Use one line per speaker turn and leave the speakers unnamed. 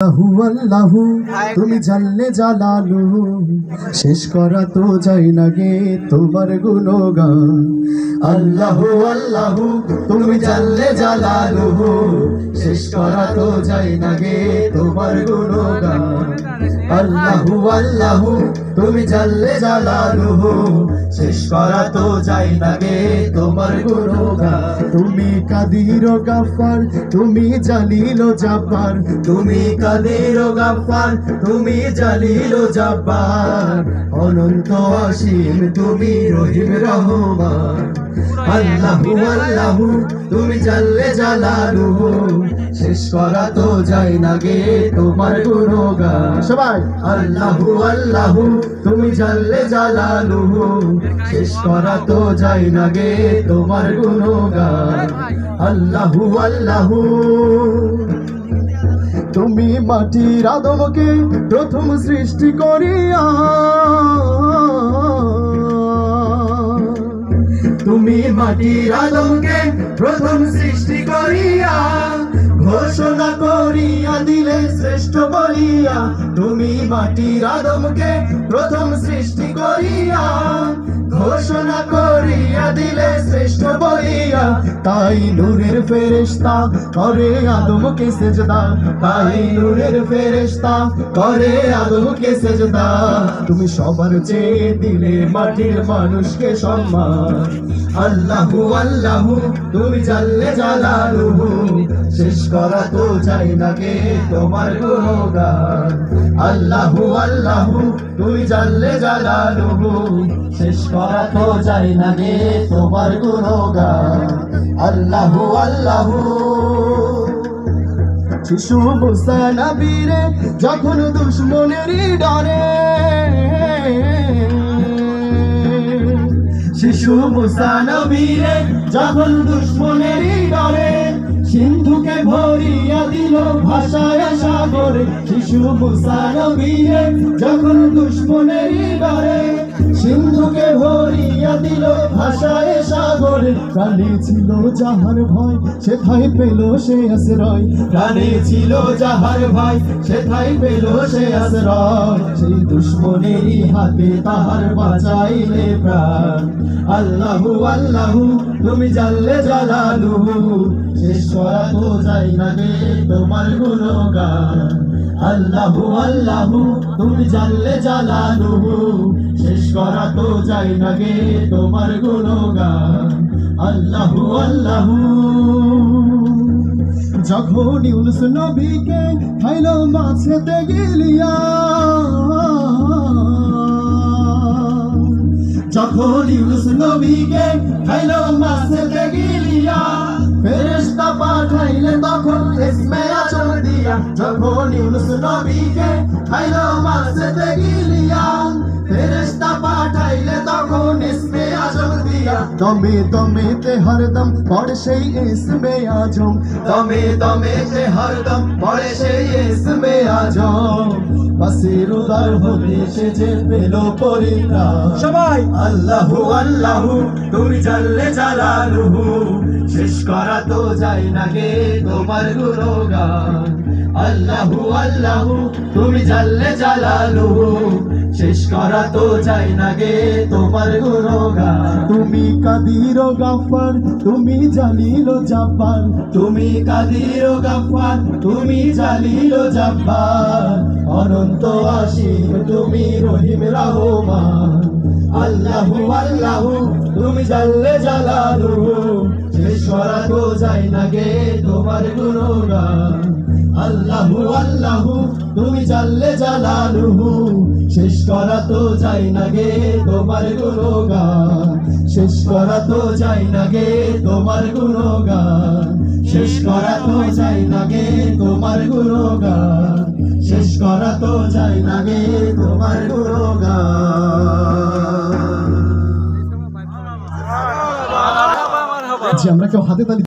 আল্লাহু তুমি জানলে জালালু শেষ করা তো যায় না গে তোমার গুণগান। আল্লাহু আল্লাহু তুমি জানলে জালালু শেষ করা তো যায় না গে তোমার গুণগান। আল্লাহু আল্লাহু তুমি জানলে জালালু শেষ করা তো যায় না গে তোমার গুণগান। তুমি কাদির ও গাফফার তুমি জালিল ও জাব্বার, তুমি কাদির ও গাফফার তুমি জালিল ও জাব্বার, অনন্ত অসীম তুমি রহিম রহমান। আল্লাহু আল্লাহু তুমি জানলে জালালু শেষ করা তো যায় না গে তোমার গুণগান। সবাই আল্লাহু আল্লাহু তুমি জানলে জালালু শেষ করা তো যায় না গে তোমার গুণগান। আল্লাহু আল্লাহু তুমি মাটির আদমকে প্রথম সৃষ্টি করিয়া, তুমি মাটির আদমকে প্রথম সৃষ্টি করিয়া ঘোষণা করিয়া দিলে শ্রেষ্ঠ বলিয়া। তুমি মাটির আদমকে প্রথম সৃষ্টি করিয়া ঘোষণা করিয়া দিলে শ্রেষ্ঠ বলিয়া। তাই নূরের ফেরেশতা করে আদমকে সেজদা, তাই নূরের ফেরেশতা করে আদমকে সেজদা। তুমি সবার চেয়ে দিলে মাটির মানুষকে সম্মান। আল্লাহু আল্লাহু তুমি জানলে জালালু শেষ করা তো যায় না গে তোমার গুণগান। আল্লাহু আল্লাহু তুমি জানলে জালালু শেষ করা তো যায় না গে তোমার গুণগান। আল্লাহু আল্লাহু শিশু মুসা নবীরে যখন দুশমনেরই ডরে, শিশু মুসা নবীরে যখন দুশমনেরই ডরে সিন্ধুকে ভরিয়া দিল ভাষায় সাগরে। শিশু মুসা নবীরে যখন দুশমনেরই ডরে সিন্ধুকে ভরিয়া দিল ভাষায় সাগরে। প্রাণে ছিল যাহার ভয় সেথায় পেল সে আশ্রয়, প্রাণে ছিল যাহার ভয় সেথায় পেল সে আশ্রয়। সেই দুশমনেরই হাতে তাহার বাঁচাইলে প্রাণ। আল্লাহু আল্লাহু তুমি জানলে জালালু শেষ করা তো যায় না গে তোমার গুণগান। আল্লাহু আল্লাহু তুমি জানলে জালালু শেষ করা তো যায় না গে তোমার গুণগান। আল্লাহু আল্লাহু যখন ইউনুস নবীকে খাইল মাছেতে গিলিয়া, যখন ইউনুস নবীকে খাইল মাছেতে গিলিয়া ফেরেশতা পাঠাইলে তখন ইসমে আজম দিয়া। যখন ইউনুস নবীকে খাইল মাছেতে গিলিয়া ফেরেশতা পাঠাইলে তখন ইসমে আজম দিয়া। দমে দমেতে হরদম পড়ে সেই ইসমে আজম, দমে দমেতে হরদম পড়ে সেই ইসমে আজম। পাশের উদার হতে সে যে পেল পরিত্রাণ। সবাই আল্লাহু আল্লাহু তুমি জানলে জালালু শেষ করা তো যায় না গে তোমার গুণগান। আল্লাহু আল্লাহু তুমি জানলে জালালু শেষ করা তো যায় না গে তোমার গুণগান। তুমি কাদির ও গাফফার তুমি জালিল ও জাব্বার, তুমি কাদির ও গাফফার তুমি জালিল ও জাব্বার, অনন্ত অসীম তুমি রহিম রহমান। আল্লাহু আল্লাহু তুমি জানলে জালালু শেষ করা তো যায় না গে তোমার গুণগান। আল্লাহু আল্লাহু তুমি জানলে জালালু শেষ করা তো যায় না গে তোমার গুণগান। শেষ করা তো যায় না গে তোমার গুণগান। শেষ করা তো যায় না গে তোমার গুণগান। শেষ করা তো যায় না গে তোমার গুণগান। আমরা কেউ হাতে তালি